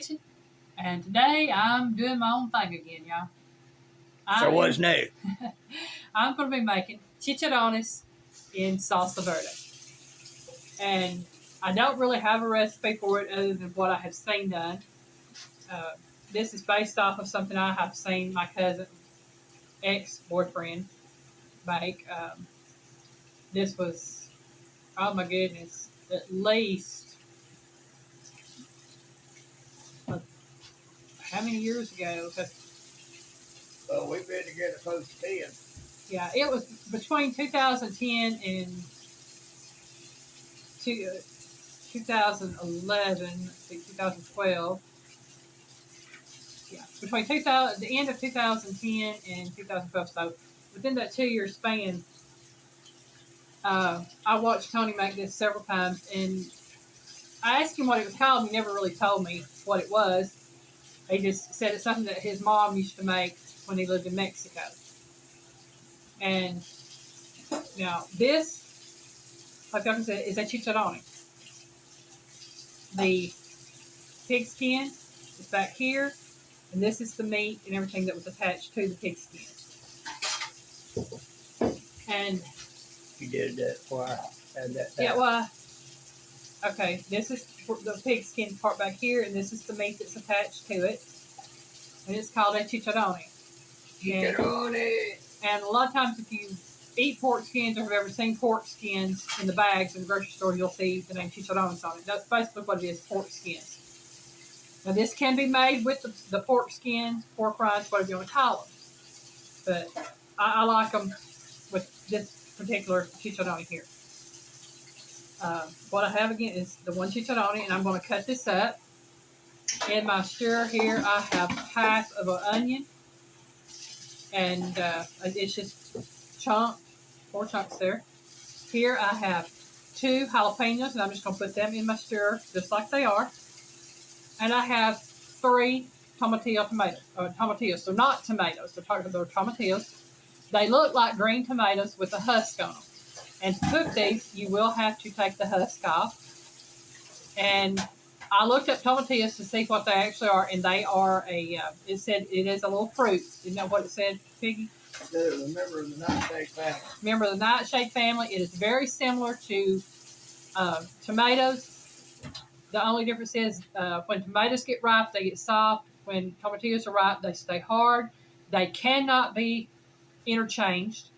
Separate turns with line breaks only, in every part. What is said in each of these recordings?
kitchen, and today I'm doing my own thing again, y'all.
So what's new?
I'm going to be making chicharrones in salsa verde. And I don't really have a recipe for it other than what I have seen done. This is based off of something I have seen my cousin, ex-boyfriend, make. This was, oh my goodness, at least, how many years ago?
Well, we've been together close to 10.
Yeah, it was between 2010 and 2011, 2012. Yeah, between the end of 2010 and 2012. So within that 2 year span, I watched Tony make this several times, and I asked him what it was called. He never really told me what it was. He just said it's something that his mom used to make when he lived in Mexico. And now this, like I said, is a chicharrone. The pig skin is back here, and this is the meat and everything that was attached to the pig skin. And
You did that before I had that.
yeah, well, okay, this is the pig skin part back here, and this is the meat that's attached to it, and it's called a chicharrone.
Chicharrones.
And a lot of times, if you eat pork skins or have ever seen pork skins in the bags in the grocery store, you'll see the name chicharrones on it. That's basically what it is, pork skins. Now, this can be made with the pork skins, pork rinds, whatever you want to call them. But I like them with this particular chicharrone here. What I have again is the one chicharrone, and I'm going to cut this up. In my stir here, I have half of an onion, and it's just chunks, 4 chunks there. Here I have 2 jalapenos, and I'm just going to put them in my stir just like they are. And I have 3 tomatillos. They're not tomatoes. They're tomatillos. They look like green tomatoes with a husk on them. And to cook these, you will have to take the husk off. And I looked up tomatillos to see what they actually are, and they are it said it is a little fruit. You know what it said, Piggy?
A member of the nightshade family.
Member of the nightshade family. It is very similar to tomatoes. The only difference is when tomatoes get ripe, they get soft. When tomatillos are ripe, they stay hard. They cannot be interchanged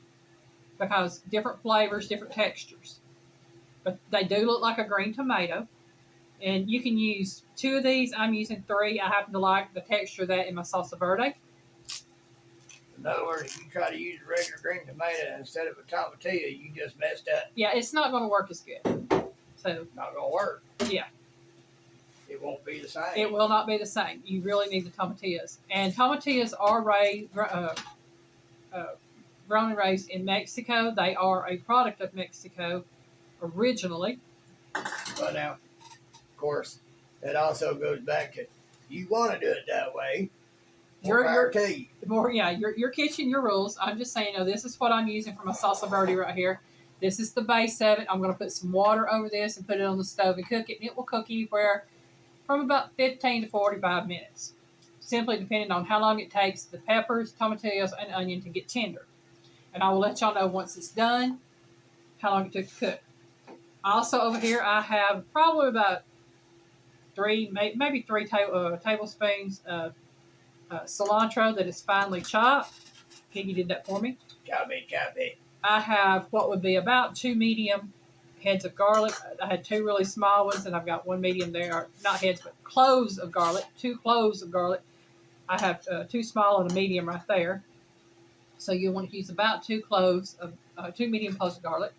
because different flavors, different textures. But they do look like a green tomato. And you can use 2 of these. I'm using 3. I happen to like the texture of that in my salsa verde.
In other words, if you try to use a regular green tomato instead of a tomatillo, you just messed up.
Yeah, it's not going to work as good. So
Not going to work.
Yeah.
It won't be the same.
It will not be the same. You really need the tomatillos. And tomatillos are grown and raised in Mexico. They are a product of Mexico originally.
But now, of course, that also goes back to you want to do it that way. Your
kitchen, your rules. I'm just saying, this is what I'm using for my salsa verde right here. This is the base of it. I'm going to put some water over this and put it on the stove and cook it. And it will cook anywhere from about 15 to 45 minutes, simply depending on how long it takes the peppers, tomatillos, and onion to get tender. And I will let y'all know once it's done how long it took to cook. Also over here, I have probably about 3 tablespoons of cilantro that is finely chopped. Piggy did that for me.
Chop it.
I have what would be about 2 medium heads of garlic. I had 2 really small ones, and I've got 1 medium there. Not heads, but cloves of garlic. 2 cloves of garlic. I have 2 small and a medium right there. So you want to use about 2 medium cloves of garlic.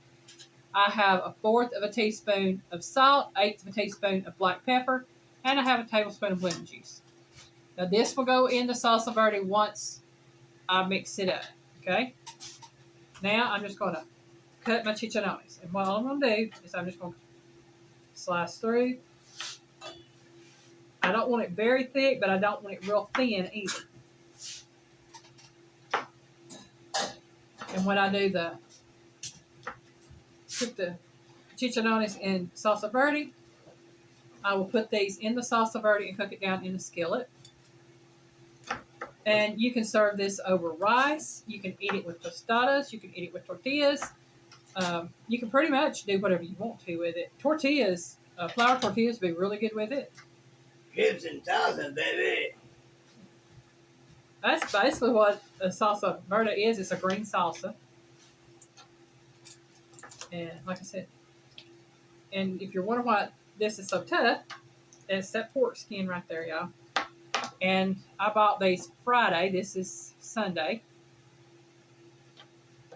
I have 1/4 of a teaspoon of salt, 1/8 of a teaspoon of black pepper, and I have a tablespoon of lemon juice. Now this will go in the salsa verde once I mix it up. Okay. Now I'm just going to cut my chicharrones. And what I'm going to do is I'm just going to slice through. I don't want it very thick, but I don't want it real thin either. And when I do cook the chicharrones in salsa verde, I will put these in the salsa verde and cook it down in the skillet. And you can serve this over rice. You can eat it with tostadas. You can eat it with tortillas. You can pretty much do whatever you want to with it. Tortillas, flour tortillas, would be really good with it.
Chips and salsa, baby.
That's basically what a salsa verde is. It's a green salsa. And like I said, and if you're wondering why this is so tough, it's that pork skin right there, y'all. And I bought these Friday. This is Sunday.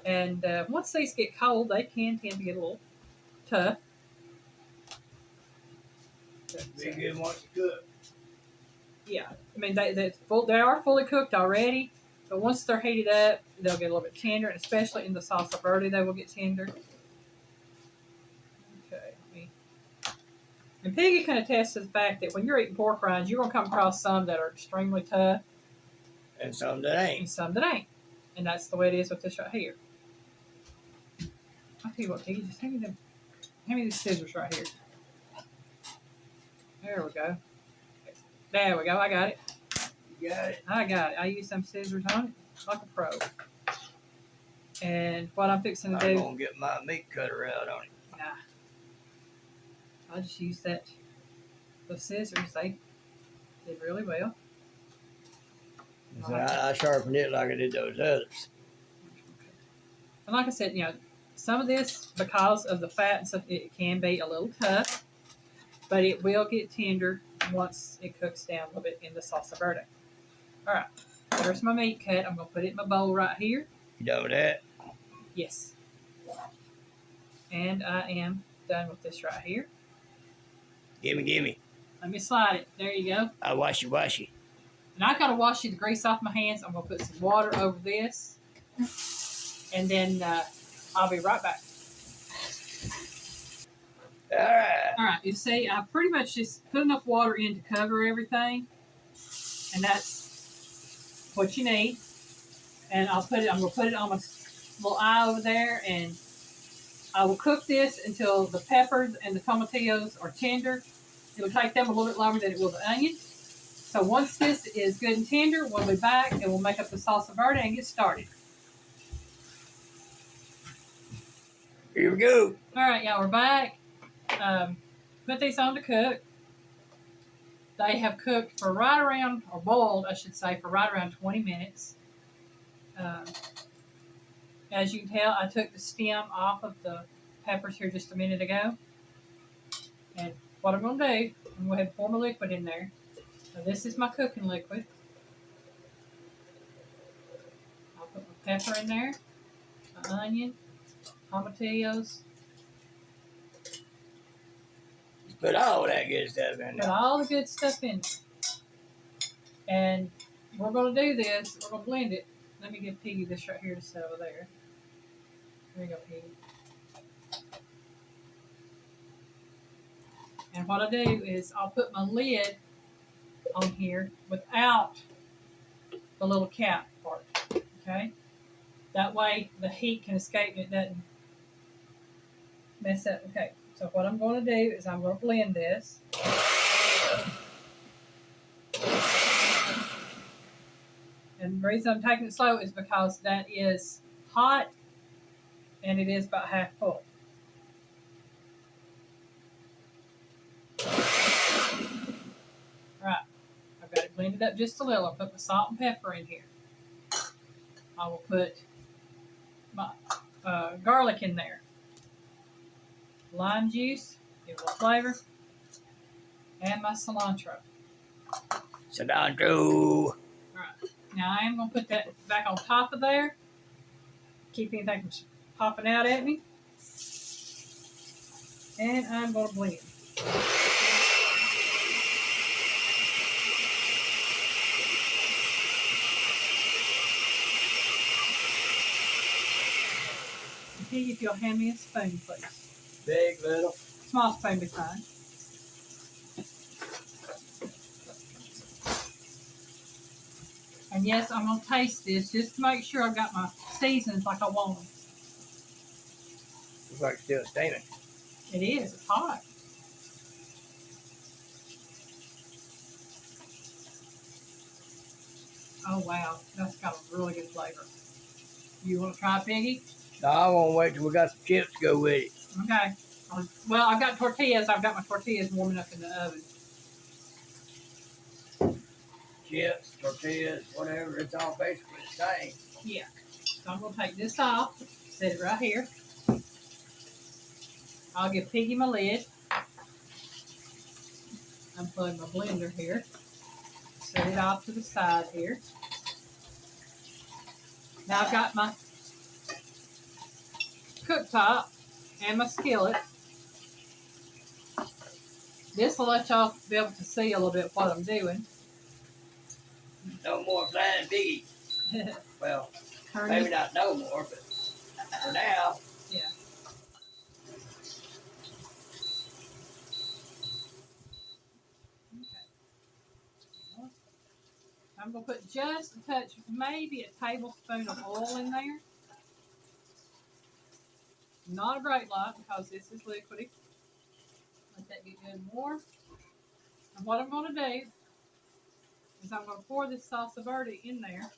And once these get cold, they can tend to get a little tough.
Be good once you cook.
Yeah, I mean they are fully cooked already, but once they're heated up, they'll get a little bit tender, and especially in the salsa verde, they will get tender. Okay, and Piggy can attest to the fact that when you're eating pork rinds, you're gonna come across some that are extremely tough,
And some that ain't.
and some that ain't, and that's the way it is with this right here. I'll tell you what, Piggy, just hand me these scissors right here. There we go. There we go. I got it.
You got it.
I got it. I use some scissors on it like a pro. And what I'm fixing to
I'm
do,
gonna get my meat cutter out on it.
nah, I'll just use those scissors. They did really well.
So I sharpened it like I did those others.
And like I said, some of this, because of the fat and stuff, it can be a little tough, but it will get tender once it cooks down a little bit in the salsa verde. All right, there's my meat cut. I'm going to put it in my bowl right here.
You done with that?
Yes. And I am done with this right here.
Gimme.
Let me slide it. There you go.
I washy.
And I got to wash the grease off my hands. I'm going to put some water over this. And then I'll be right back.
All right.
All right, you see, I pretty much just put enough water in to cover everything, and that's what you need. And I'm going to put it on my little eye over there, and I will cook this until the peppers and the tomatillos are tender. It'll take them a little bit longer than it will the onion. So once this is good and tender, we'll be back and we'll make up the salsa verde and get started.
Here we go.
All right, y'all, we're back. Put these on to cook. They have cooked for right around, or boiled, I should say, for right around 20 minutes. As you can tell, I took the stem off of the peppers here just a minute ago. And what I'm going to do, I'm going to pour my liquid in there. So this is my cooking liquid. I'll put my pepper in there, my onion, tomatillos.
Put all that good stuff in
Put
there.
all the good stuff in it. And we're going to do this. We're going to blend it. Let me give Piggy this right here to set over there. There you go, Piggy. And what I do is I'll put my lid on here without the little cap part. Okay? That way the heat can escape and it doesn't mess up. Okay. So what I'm going to do is I'm going to blend this. And the reason I'm taking it slow is because that is hot and it is about half full. All right. I've got it blended up just a little. I'll put my salt and pepper in here. I will put my garlic in there. Lime juice, give it a flavor, and my cilantro.
Cilantro.
All right. Now I am going to put that back on top of there. Keep anything from popping out at me. And I'm going to blend. Piggy, if you'll hand me a spoon, please.
Big, little.
Small spoon be fine. And yes, I'm going to taste this just to make sure I've got my seasons like I want them.
Looks like it's still steaming.
It is. It's hot. Oh wow, that's got a really good flavor. You want to try Piggy?
No, I won't wait till we got some chips to go with it.
Okay. Well, I've got tortillas. I've got my tortillas warming up in the oven.
Chips, tortillas, whatever, it's all basically the same.
Yeah. So I'm going to take this off, set it right here. I'll give Piggy my lid. Unplug my blender here. Set it off to the side here. Now I've got my cooktop and my skillet. This will let y'all be able to see a little bit what I'm doing.
No more flying piggy. Well, maybe not no more, but for now.
Yeah. Okay. I'm going to put just a touch, maybe a tablespoon of oil in there. Not a great lot because this is liquidy. Let that get good and warm. And what I'm going to do is I'm going to pour this salsa verde in there.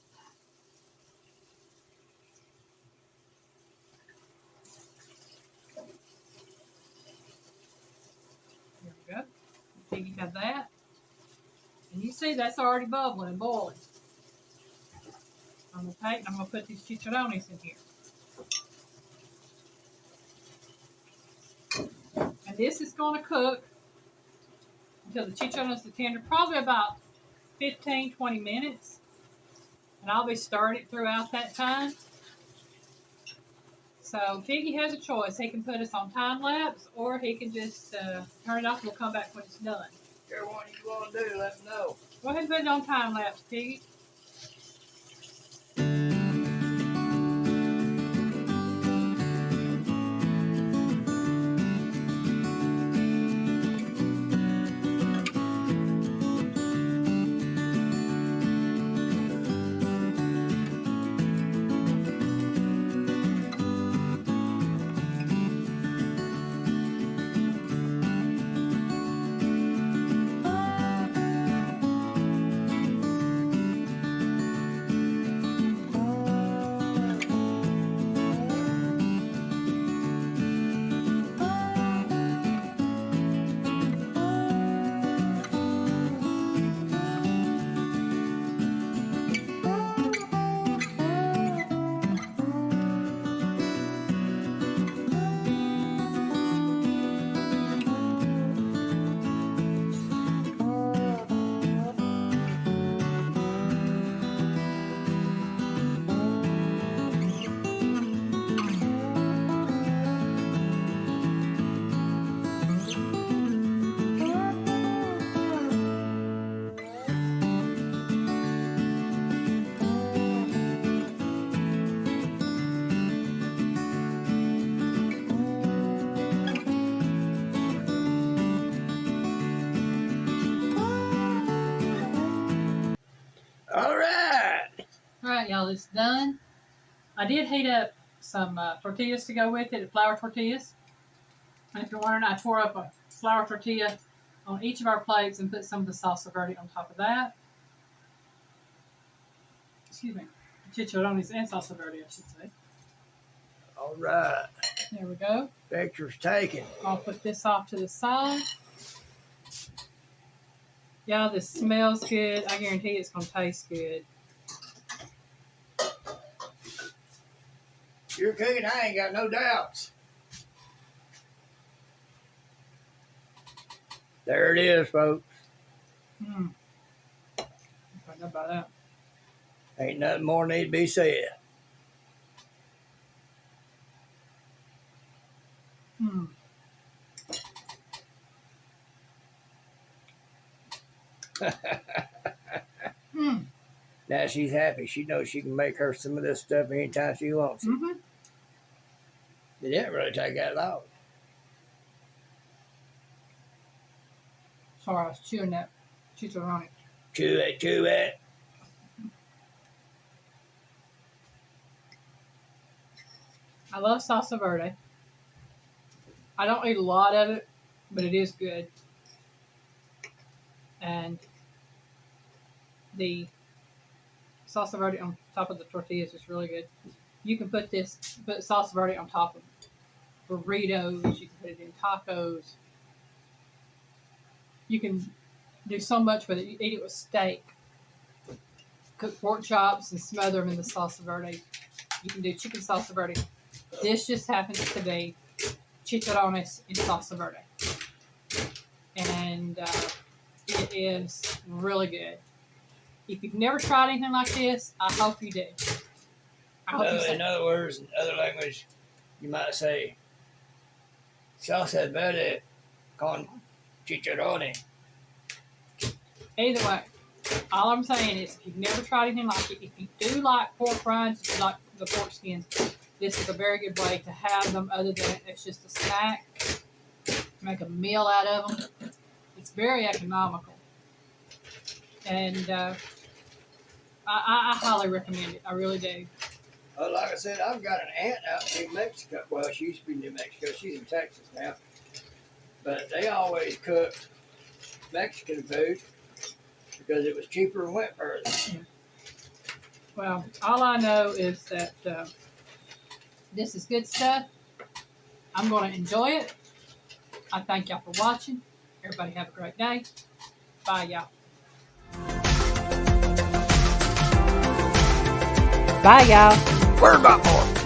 There we go. Piggy got that. And you see that's already bubbling and boiling. I'm going to take and I'm going to put these chicharrones in here. And this is going to cook until the chicharrones are tender, probably about 15-20 minutes. And I'll be stirring it throughout that time. So Piggy has a choice. He can put us on time lapse or he can just turn it off and we'll come back when it's done.
Whichever one you want to do, let me know.
Go ahead and put it on time lapse, Piggy.
All right.
All right, y'all, it's done. I did heat up some tortillas to go with it, flour tortillas. And if you're wondering, I tore up a flour tortilla on each of our plates and put some of the salsa verde on top of that. Excuse me, chicharrones and salsa verde, I should say.
All right.
There we go.
Picture's taken.
I'll put this off to the side. Y'all, this smells good. I guarantee it's going to taste good.
You're cooking, I ain't got no doubts. There it is, folks.
I know about that.
Ain't nothing more need to be said. Now she's happy. She knows she can make her some of this stuff anytime she wants it. It didn't really take that long.
Sorry, I was chewing that chicharrone.
Chew it, chew it.
I love salsa verde. I don't eat a lot of it, but it is good. And the salsa verde on top of the tortillas is really good. You can put salsa verde on top of burritos. You can put it in tacos. You can do so much with it. You eat it with steak. Cook pork chops and smother them in the salsa verde. You can do chicken salsa verde. This just happens to be chicharrones in salsa verde. And it is really good. If you've never tried anything like this, I hope you do.
In other words, in other language, you might say Salsa Verde con chicharrone.
Either way, all I'm saying is if you've never tried anything like it, if you do like pork rinds, if you like the pork skins, this is a very good way to have them other than it's just a snack. Make a meal out of them. It's very economical. And I highly recommend it. I really do.
Well, like I said, I've got an aunt out in New Mexico. Well, she used to be in New Mexico. She's in Texas now. But they always cooked Mexican food because it was cheaper and went further.
Yeah. Well, all I know is that this is good stuff. I'm going to enjoy it. I thank y'all for watching. Everybody have a great day. Bye, y'all. Bye, y'all.
Word about more.